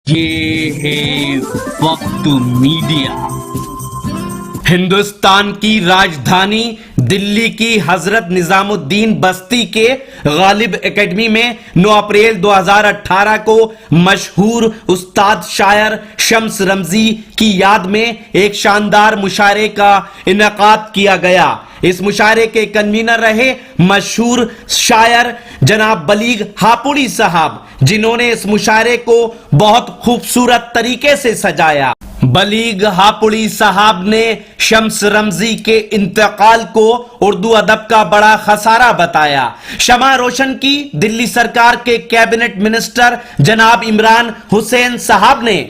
ये है वक्त मीडिया। हिंदुस्तान की राजधानी दिल्ली की हजरत निजामुद्दीन बस्ती के गालिब एकेडमी में 9 अप्रैल 2018 को मशहूर उस्ताद शायर शम्स रमजी की याद में एक शानदार मुशायरे का इनेकाद किया गया। इस मुशायरे के कन्वीनर रहे मशहूर शायर जनाब बलीग हापुड़ी साहब, जिन्होंने इस मुशायरे को बहुत खूबसूरत तरीके से सजाया। बलीग हापुड़ी साहब ने शम्स रमजी के इंतकाल को उर्दू अदब का बड़ा खसारा बताया। शमा रोशन की दिल्ली सरकार के कैबिनेट मिनिस्टर जनाब इमरान हुसैन साहब ने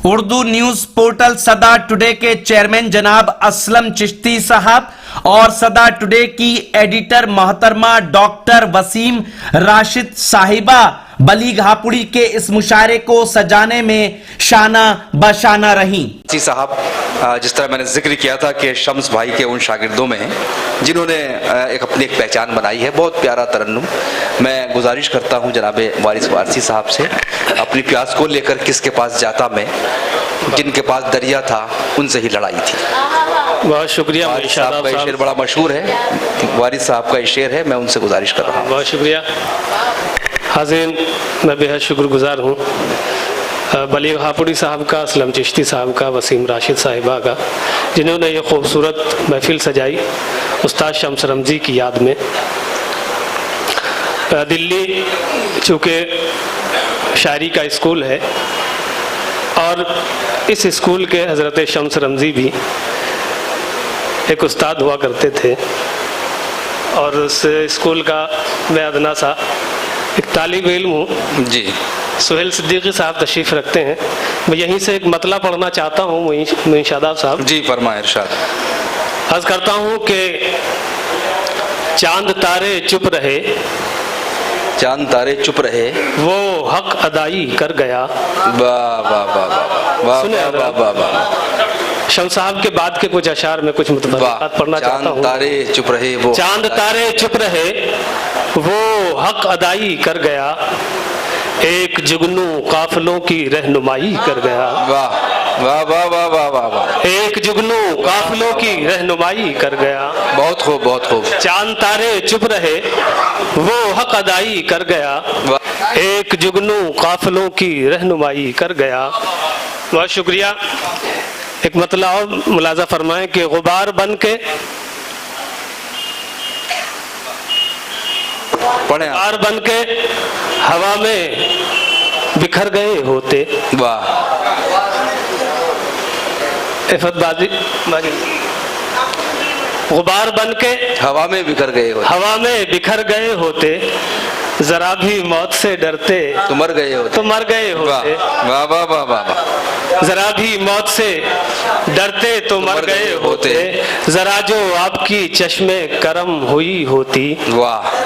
उर्दू न्यूज पोर्टल सदा टुडे के चेयरमैन जनाब असलम चिश्ती साहब और सदा टुडे की एडिटर मोहतरमा डॉक्टर वसीम राशिद साहिबा बलीग हापुड़ी के इस मुशायरे को सजाने में शाना बशाना रही। जी साहब, जिस तरह मैंने जिक्र किया था कि शम्स भाई के उन शागिर्दों में हैं जिन्होंने अपनी एक पहचान बनाई है, बहुत प्यारा तरन्नुम। मैं गुजारिश करता हूं जनाब वारिस वारसी साहब से, अपनी प्यास को लेकर किसके पास जाता मैं, जिनके पास दरिया था उनसे ही लड़ाई थी। बहुत शुक्रिया। वारिस साहब का शेर बड़ा मशहूर है, वारिस साहब का शेर है, मैं उनसे गुजारिश कर रहा हूँ। बहुत शुक्रिया हाज़िन, मैं बेहद शुक्रगुजार हूँ बलीग हापुड़ी साहब का, असलम चिश्ती साहब का, वसीम राशिद साहिबा का, जिन्होंने ये खूबसूरत महफिल सजाई उस्ताद शम्स रमजी की याद में। दिल्ली चूँकि शायरी का स्कूल है और इस स्कूल के हज़रत शम्स रमजी भी एक उस्ताद हुआ करते थे और उस स्कूल का मैं अदना सा एक तालिब इल्म हूँ। जी, सुहेल सिद्दीकी साहब तशरीफ़ रखते हैं, मैं यहीं से एक मतला पढ़ना चाहता हूँ मोइन शादाब साहब। जी फरमाएं इरशाद। अर्ज़ करता हूँ कि चांद तारे चुप रहे, चांद तारे चुप रहे, वो हक अदाई कर गया। वाह वाह वाह वाह वाह वाह वाह वाह। शम्स साहब के बाद के कुछ अशार में कुछ मुतबात पढ़ना चाहता हूँ। चांद तारे चुप रहे, वो चांद तारे चुप रहे, वो हक अदाई कर गया, एक जुगनू काफिलों की रहनुमाई कर गया। वाह वाह वाह वाह वाह वाह वाह। एक जुगनू काफिलों की रहनुमाई कर गया। बहुत खूब, बहुत खूब। चांद तारे चुप रहे, वो हक अदाई कर गया, एक जुगनू काफिलों की रहनुमाई कर गया। बहुत शुक्रिया। एक मतला और मुलाजा फरमाएं कि गुबार बन के गुबार बन के हवा में बिखर गए होते। वाह। इफ़तबाजी गुबार बन के हवा में बिखर गए होते, हवा में बिखर गए होते, जरा भी मौत से डरते तो मर गए होते, तो मर गए होते। वाह वाह वाह वाह। जरा भी मौत से डरते तो मर गए होते, जरा जो आपकी चश्मे करम हुई होती। वाह।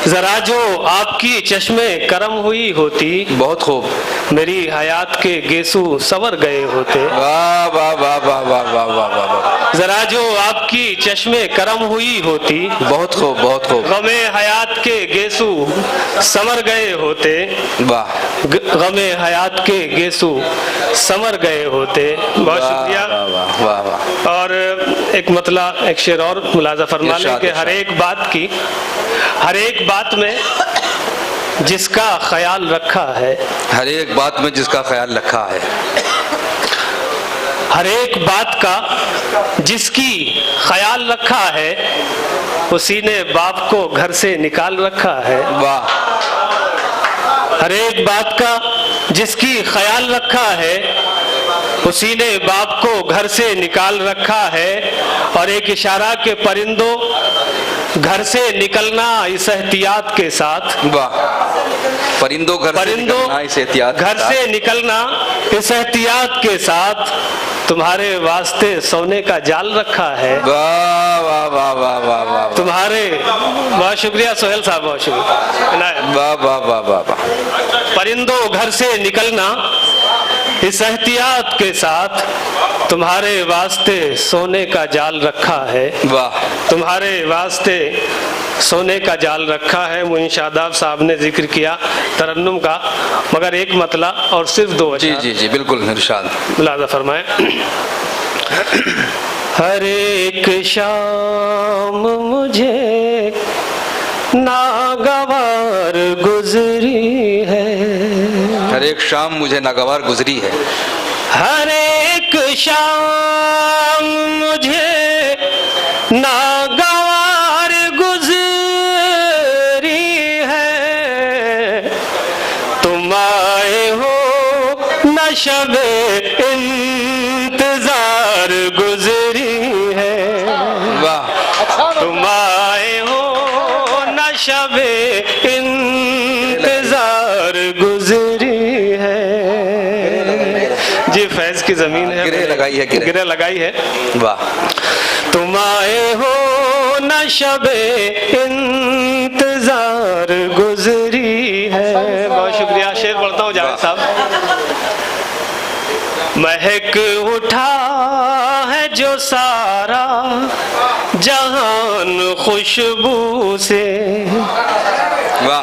जरा जो आपकी चश्मे करम हुई होती, बहुत खूब। मेरी हयात के गेसू सवर गए होते। वाह वाह वाह वाह वाह वाह वाह वाह। जरा जो आपकी चश्मे करम हुई होती, बहुत खूब, बहुत खूब। गमे हयात के गेसू समर गए होते। वाह। गमे हयात के गेसू समर गए होते। बहुत शुक्रिया। वाह वाह वाह। और एक मतला एक शेर और मुलाजा फरमा लें कि हर एक बात में जिसका ख्याल रखा है, हर एक बात में जिसका ख्याल रखा है, हर एक बात का जिसकी ख्याल रखा है, उसी ने बाप को घर से निकाल रखा है। वाह। हर एक बात का जिसकी ख्याल रखा है, उसी ने बाप को घर से निकाल रखा है। और एक इशारा के परिंदों घर से निकलना इस एहतियात के साथ। वाह। परिंदों घर से निकलना इस एहतियात के साथ, तुम्हारे वास्ते सोने का जाल रखा है। वाह वाह वाह वाह वाह वाह। तुम्हारे बहुत शुक्रिया सोहेल साहब, बहुत शुक्रिया। वाह वाह वाह वाह वाह। परिंदों घर से निकलना इस एहतियात के साथ, तुम्हारे वास्ते सोने का जाल रखा है। वाह। तुम्हारे वास्ते सोने का जाल रखा है। मोइन शादाब साहब ने जिक्र किया तरन्नुम का, मगर एक मतला और सिर्फ 2 जी अशार जी जी बिल्कुल इरशाद। मुलाजा फरमाएं। हर एक शाम मुझे नागवार गुजरी है, हर एक शाम मुझे नागवार गुजरी है, हर एक शाम मुझे नागवार गुजरी है। तुम आए हो न शबे इंतजार गुजरी है, वाह तुम आए हो न शबे इंतजार गुजरी है। जी फैज की जमीन है, गिरह लगाई है, गिरह लगाई है। वाह तुम आए हो न शबे इंतजार गुजरी है। बहुत शुक्रिया। शेर पढ़ता हूँ जावेद साहब। महक उठा है जो सारा जहान खुशबू से, वाह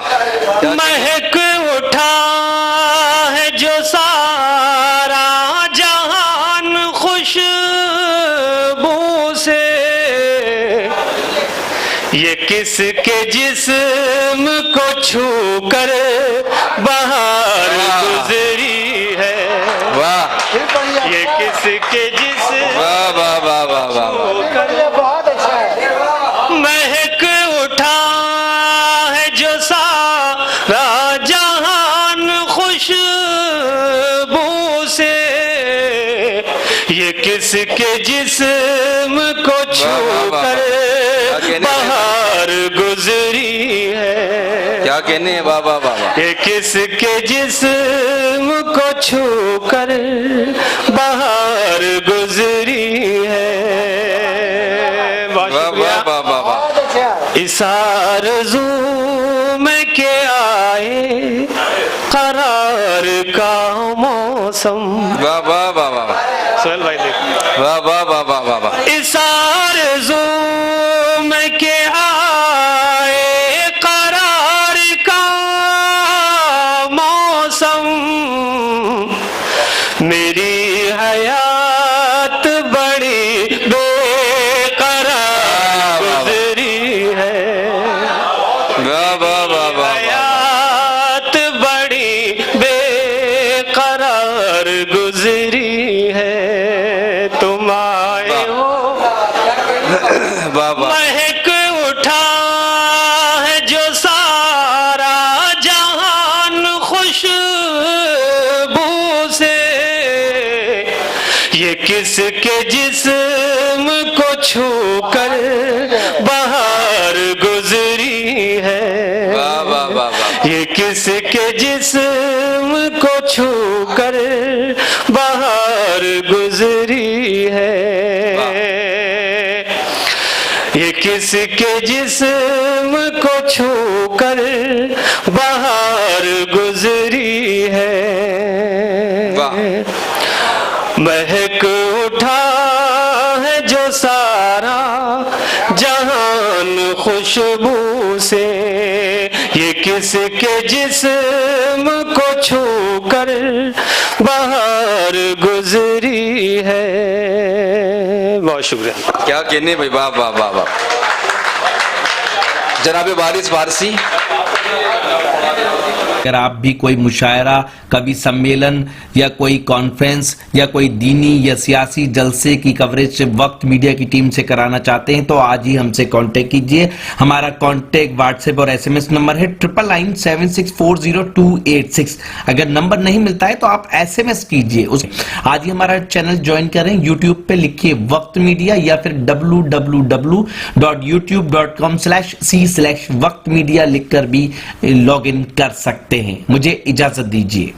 महक उठा है जो सारा जहान खुशबू से। ये किसके जिस्म को छू कर बहार गुजरी है, वाह ये किसके जिस्म वाह वाह वाह वाह वाह बहुत अच्छा है। महक उठा है जो सारा जहान खुशबू से। ये किसके जिस्म को छू कर बहार गुजरी है, क्या कहने हैं, वाह वाह वाह वाह। ये किसके जिस्म को छू कर बहार गुजरी है। बहुत वाह शुक्रिया। वाह वाह वाह वाह। बहुत अच्छा है। इस आरज़ू में के आए करार का मौसम। वाह वाह वाह वाह वाह। सोहेल भाई देखो। वाह वाह वाह वाह वाह वाह। इस आरज़ू में के आए करार का मौसम। मेरी हयात बड़ी बेकरार गुजरी है, वाह वाह वाह वाह। हयात बड़ी बेकरार गुजरी है। तुम आए हो वाह वाह महक उठा है जो सारा जहान खुशबू से। ये किसके जिस्म को छू कर बहार गुजरी है, वाह वाह वाह वाह। ये किसके जिस्म को छू कर बहार गुजरी है। ये किसके जिस्म को छू कर बहार गुजरी है। वाह। महक उठा है जो सारा जहान खुशबू से। ये किसके जिस्म को छू कर बहार गुजरी है। बहुत शुक्रिया। क्या कहने भाई, वाह वाह वाह वाह। जनाब वारिस वारसी, अगर आप भी कोई मुशायरा, कभी सम्मेलन या कोई कॉन्फ्रेंस या कोई दीनी या सियासी जलसे की कवरेज वक्त मीडिया की टीम से कराना चाहते हैं तो आज ही हमसे कांटेक्ट कीजिए। हमारा कांटेक्ट व्हाट्सएप और एसएमएस नंबर है 9997640286। अगर नंबर नहीं मिलता है तो आप एसएमएस कीजिए। आज ही हमारा चैनल ज्वाइन करें। यूट्यूब पे लिखिए वक्त मीडिया या फिर www.youtube.com/c/वक्त मीडिया लिखकर भी लॉग इन कर सकते हैं। मुझे इजाजत दीजिए।